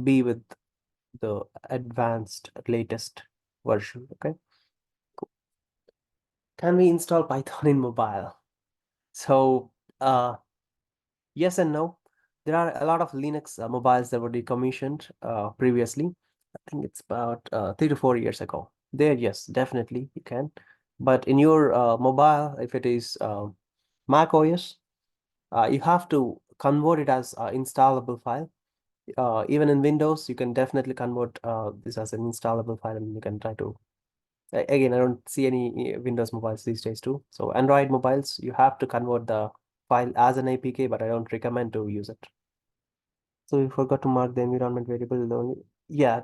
be with the advanced latest version. Okay, cool. Can we install Python in mobile? So yes and no. There are a lot of Linux mobiles that were decommissioned previously. I think it's about 3 to 4 years ago. There, yes, definitely you can. But in your mobile, if it is Mac OS, you have to convert it as an installable file. Even in Windows, you can definitely convert this as an installable file, and you can try to. Again, I don't see any Windows mobiles these days too. So Android mobiles, you have to convert the file as an APK, but I don't recommend to use it. So we forgot to mark the environment variable. Yeah,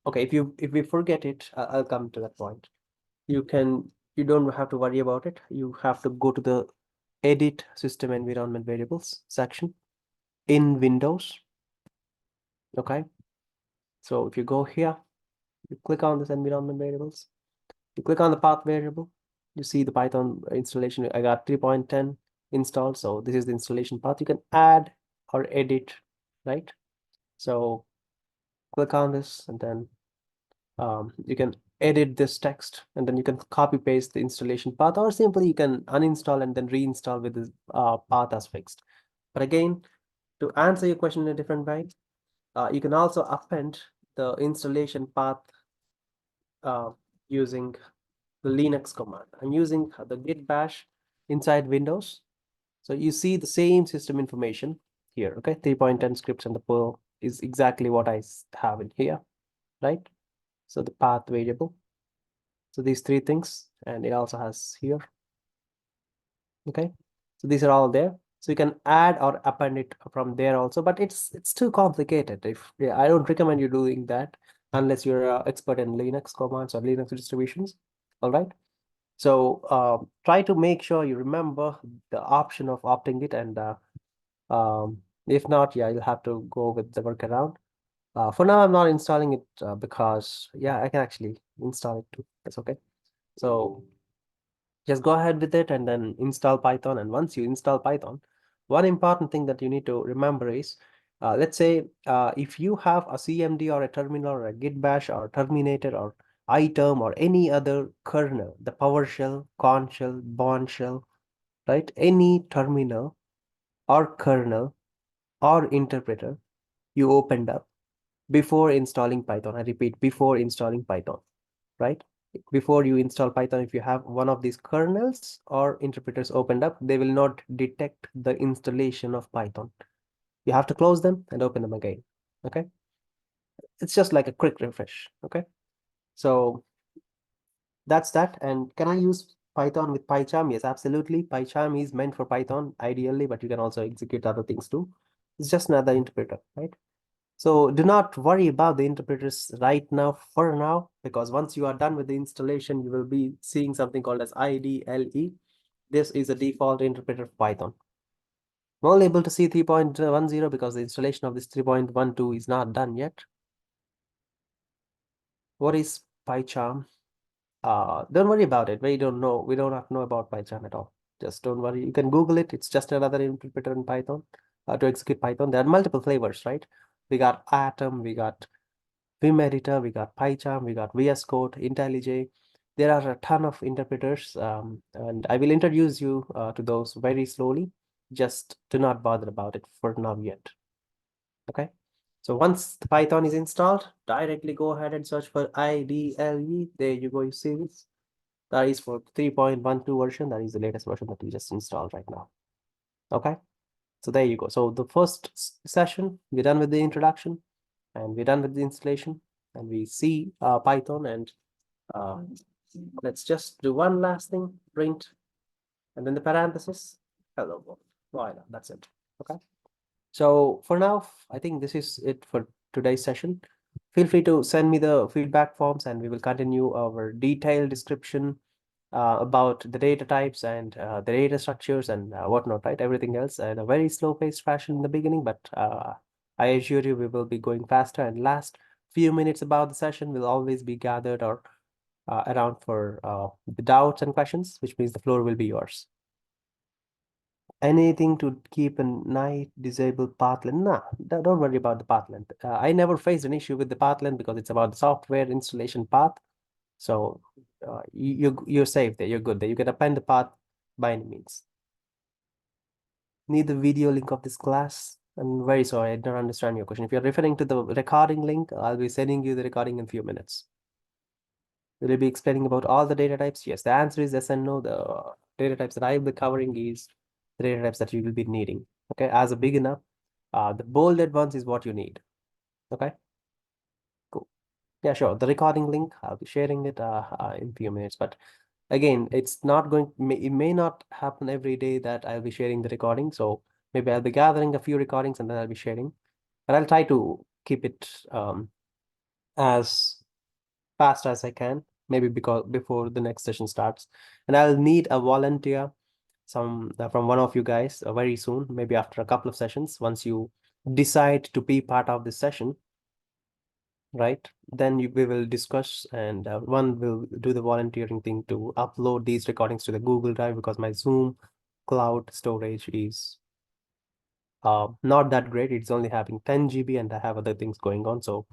okay. If we forget it, I'll come to that point. You don't have to worry about it. You have to go to the edit system environment variables section in Windows. Okay. So if you go here, you click on this environment variables, you click on the path variable, you see the Python installation. I got 3.10 installed. So this is the installation path. You can add or edit, right? So click on this and then you can edit this text, and then you can copy paste the installation path, or simply you can uninstall and then reinstall with this path as fixed. But again, to answer your question in a different way, you can also append the installation path using the Linux command. I'm using the git bash inside Windows. So you see the same system information here, okay? 3.10 scripts and the Perl is exactly what I have in here, right? So the path variable. So these three things, and it also has here, okay? So these are all there. So you can add or append it from there also, but it's too complicated. I don't recommend you doing that unless you're an expert in Linux commands or Linux distributions, all right? So try to make sure you remember the option of opting it, and if not, yeah, you'll have to go with the workaround. For now, I'm not installing it because, yeah, I can actually install it too. That's okay. So just go ahead with it and then install Python. And once you install Python, one important thing that you need to remember is, let's say if you have a CMD or a terminal or a git bash or terminator or iTerm or any other kernel, the PowerShell, Corn shell, Bourne shell, right? Any terminal or kernel or interpreter you opened up before installing Python. I repeat, before installing Python, right? Before you install Python, if you have one of these kernels or interpreters opened up, they will not detect the installation of Python. You have to close them and open them again, okay? It's just like a quick refresh, okay? So that's that. And can I use Python with PyCharm? Yes, absolutely. PyCharm is meant for Python ideally, but you can also execute other things too. It's just another interpreter, right? So do not worry about the interpreters right now for now, because once you are done with the installation, you will be seeing something called as IDLE. This is a default interpreter for Python. I'm only able to see 3.10 because the installation of this 3.12 is not done yet. What is PyCharm? Don't worry about it. We don't know. We do not know about PyCharm at all. Just don't worry. You can Google it. It's just another interpreter in Python to execute Python. There are multiple flavors, right? We got Atom, we got Vim Editor, we got PyCharm, we got VS Code, IntelliJ. There are a ton of interpreters, and I will introduce you to those very slowly. Just do not bother about it for now yet. Okay. So once the Python is installed, directly go ahead and search for IDLE. There you go. You see this? That is for 3.12 version. That is the latest version that we just installed right now. Okay. So there you go. So the first session, we're done with the introduction and we're done with the installation, and we see Python, and let's just do one last thing, print, and then the parenthesis, hello world. Voila, that's it. Okay. So for now, I think this is it for today's session. Feel free to send me the feedback forms and we will continue our detailed description about the data types and the data structures and whatnot, right? Everything else in a very slow-paced fashion in the beginning, but I assure you we will be going faster, and last few minutes about the session will always be gathered or around for the doubts and questions, which means the floor will be yours. Anything to keep an eye disable path length? Nah, don't worry about the path length. I never faced an issue with the path length because it's about the software installation path. So you're safe there. You're good there. You can append the path by any means. Need the video link of this class? I'm very sorry, I don't understand your question. If you're referring to the recording link, I'll be sending you the recording in a few minutes. Will you be explaining about all the data types? Yes, the answer is yes and no. The data types that I will be covering is the data types that you will be needing. Okay, as a beginner, the bolded ones is what you need. Okay, cool. Yeah, sure. The recording link, I'll be sharing it in a few minutes. But again, it's not going, it may not happen every day that I'll be sharing the recording. So maybe I'll be gathering a few recordings and then I'll be sharing. But I'll try to keep it as fast as I can, maybe because before the next session starts. And I'll need a volunteer, some from one of you guys very soon, maybe after a couple of sessions. Once you decide to be part of this session, right, then we will discuss, and one will do the volunteering thing to upload these recordings to the Google Drive, because my Zoom cloud storage is not that great. It's only having 10 GB and I have other things going on. So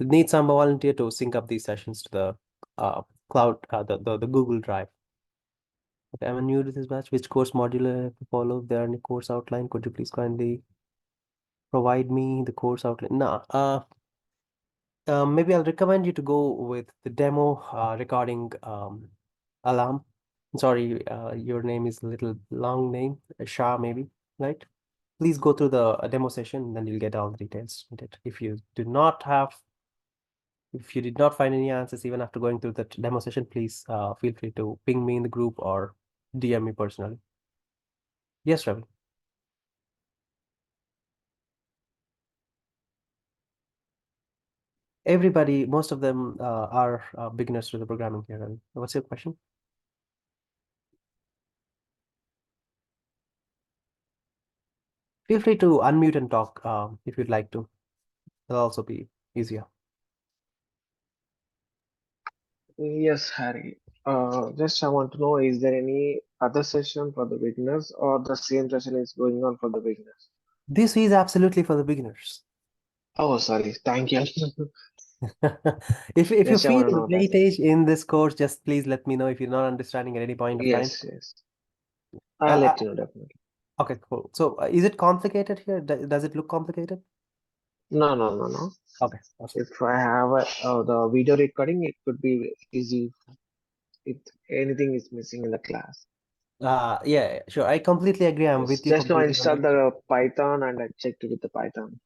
we need some volunteer to sync up these sessions to the cloud, the Google Drive. Okay, I'm new to this batch. Which course module I have to follow? If there are any course outline, could you please kindly provide me the course outline? No, maybe I'll recommend you to go with the demo regarding alarm. Sorry, your name is a little long name, Shah maybe, right? Please go through the demo session, then you'll get all the details with it. If you did not find any answers even after going through the demo session, please feel free to ping me in the group or DM me personally. Yes, Ravi. Everybody, most of them are beginners to the programming here. Ravi. What's your question? Feel free to unmute and talk if you'd like to. It'll also be easier. Yes, Harry. Just I want to know, is there any other session for the beginners or the same session is going on for the beginners? This is absolutely for the beginners. Oh, sorry. Thank you. If you Just I feel want to know that. weightage in this course, just please let me know if you're not understanding at any point of time. Yes. I'll Uh, let you know definitely. okay, cool. So is it complicated here? Does it look complicated? No. Okay, awesome. If I have the video recording, it could be easy if anything is missing in the class. Yeah, sure. I completely agree. I'm Yes. with you Just now I completely on installed that. the Python and I checked with the Python.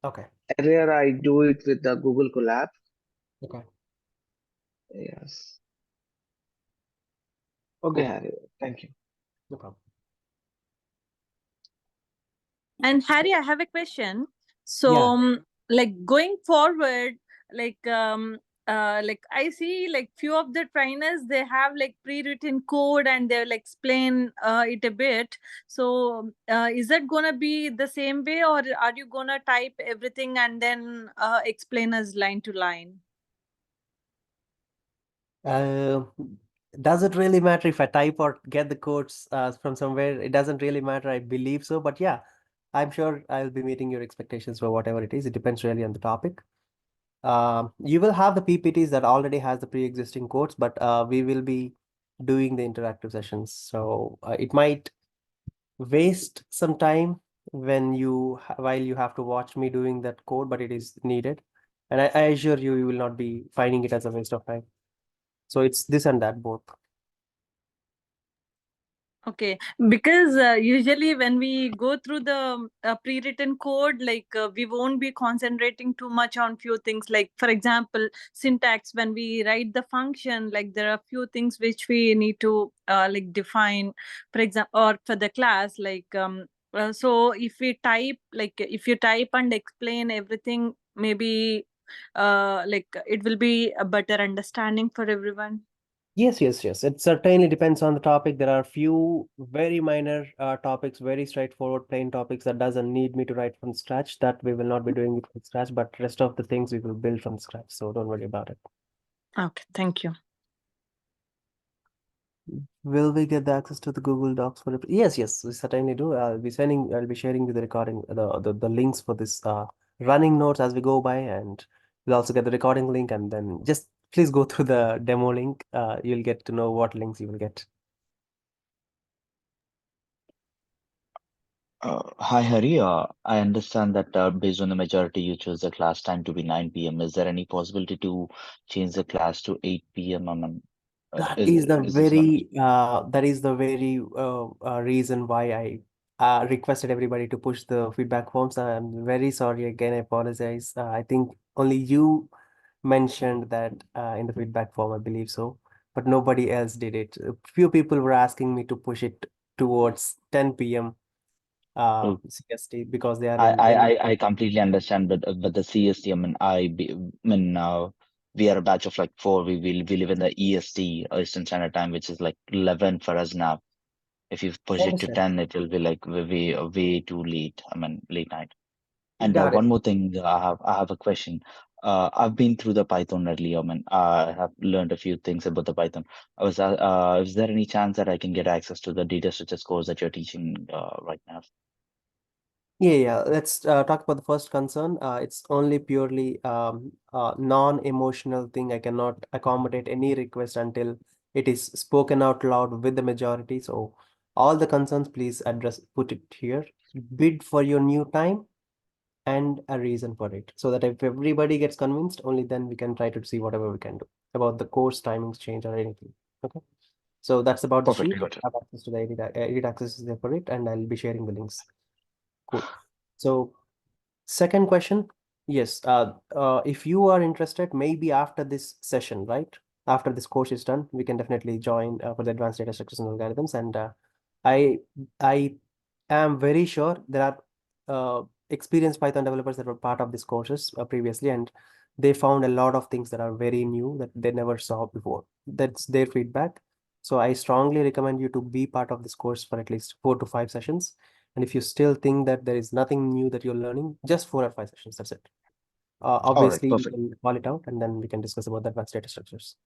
Okay, Earlier I do it with the Google Colab. okay, Yes. Okay, cool. Harry. Thank you. No problem. And Harry, I have a question. So, Yeah. like going forward, like like I see like few of the trainers they have like pre-written code and they'll explain it a bit. So, is that gonna be the same way, or are you gonna type everything and then explain us line to line? Uh, does it really matter if I type or get the codes from somewhere? It doesn't really matter. I believe so, but yeah, I'm sure I'll be meeting your expectations for whatever it is. It depends really on the topic. You will have the PPTs that already has the pre-existing codes, but we will be doing the interactive sessions. So it might waste some time when while you have to watch me doing that code, but it is needed. And I assure you, you will not be finding it as a waste of time. So it's this and that both. Okay, because usually when we go through the pre-written code, like we won't be concentrating too much on few things. Like for example, syntax. When we write the function, like there are few things which we need to like define. For example, or for the class, like so if we type, like if you type and explain everything, maybe like it will be a better understanding for everyone. Yes. It certainly depends on the topic. There are few very minor topics, very straightforward, plain topics that doesn't need me to write from scratch. That we will not be doing it from scratch, but rest of the things we will build from scratch. So don't worry about it. Okay, thank you. Will we get the access to the Google Docs for it? Yes, we certainly do. I'll be sharing you the recording, the links for this running notes as we go by, and we'll also get the recording link, and then just please go through the demo link. You'll get to know what links you will get. Hi, Hari. I understand that based on the majority, you chose the class time to be 9 p.m. Is there any possibility to change the class to 8 p.m.? I mean, That is the very very reason why I requested everybody to push the feedback forms. I'm very sorry again. I apologize. I think only you mentioned that in the feedback form, I believe so, but nobody else did it. A few people were asking me to push it towards 10 p.m. CST because they are in very. I completely understand, but the CST, I mean, we are a batch of like four. We live in the EST, Eastern Standard Time, which is like 11 for us now. If you push it to Understand. 10, it will be like way too late. I mean, late night. And Got it. one more thing, I have a question. I've been through the Python earlier. I mean, I have learned a few things about the Python. Is there any chance that I can get access to the data structures course that you're teaching right now? Yeah. Let's talk about the first concern. It's only purely non-emotional thing. I cannot accommodate any request until it is spoken out loud with the majority. So all the concerns, please put it here. Bid for your new time and a reason for it. So that if everybody gets convinced, only then we can try to see whatever we can do about the course timings change or anything. Okay. So that's about the Perfect, sheet. got it. I have access to the edit access is there for it, and I'll be sharing the links. Cool. So second question, yes. If you are interested, maybe after this session, right? After this course is done, we can definitely join for the advanced data structures and algorithms. And I I am very sure there are experienced Python developers that were part of these courses previously, and they found a lot of things that are very new that they never saw before. That's their feedback. So I strongly recommend you to be part of this course for at least 4 to 5 sessions. And if you still think that there is nothing new that you're learning, just 4 or 5 sessions, that's it. All right, Obviously, we perfect. can call it out and then we can discuss about the advanced data structures.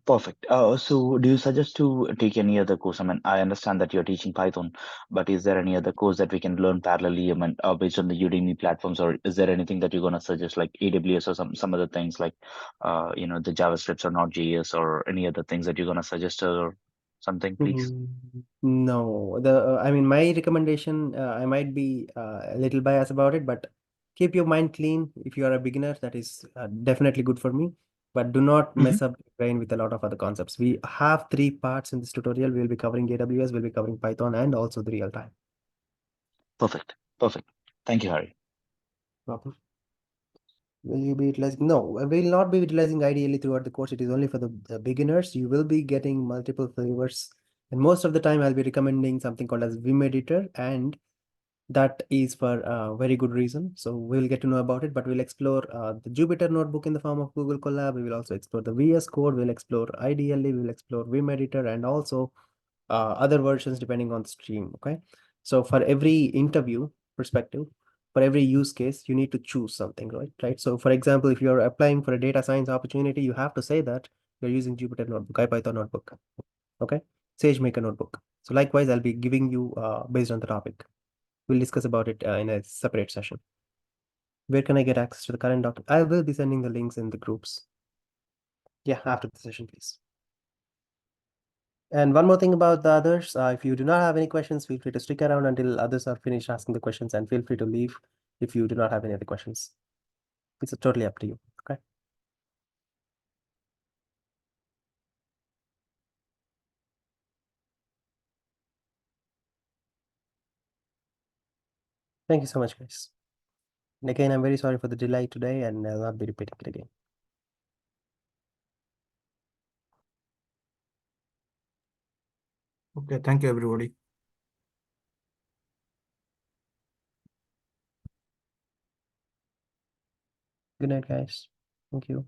Perfect. So do you suggest to take any other course? I mean, I understand that you're teaching Python, but is there any other course that we can learn parallelly, I mean, based on the Udemy platforms, or is there anything that you're gonna suggest, like AWS or some other things like, the JavaScripts or Node.js or any other things that you're gonna suggest or something, please? No, I mean, my recommendation, I might be a little biased about it, but keep your mind clean. If you are a beginner, that is definitely good for me. But do not Mhm. mess up your brain with a lot of other concepts. We have 3 parts in this tutorial. We'll be covering AWS, we'll be covering Python, and also the real time. Perfect. Perfect. Thank you, Hari. Problem. Will you be utilizing? No, we will not be utilizing ideally throughout the course. It is only for the beginners. You will be getting multiple flavors. And most of the time, I'll be recommending something called as Vim Editor, and that is for a very good reason. So we'll get to know about it, but we'll explore the Jupyter notebook in the form of Google Colab. We will also explore the VS Code. We'll explore ideally, we'll explore Vim Editor and also other versions depending on the stream. Okay. So for every interview perspective, for every use case, you need to choose something, right? So for example, if you're applying for a data science opportunity, you have to say that you're using Jupyter notebook, IPython notebook. Okay. SageMaker notebook. So likewise, I'll be giving you based on the topic. We'll discuss about it in a separate session. Where can I get access to the current document? I will be sending the links in the groups. Yeah, after the session, please. And one more thing about the others, if you do not have any questions, feel free to stick around until others are finished asking the questions, and feel free to leave if you do not have any other questions. It's totally up to you. Okay. Thank you so much, guys. And again, I'm very sorry for the delay today, and I'll not be repeating it again. Okay, thank you, everybody. Good night, guys. Thank you.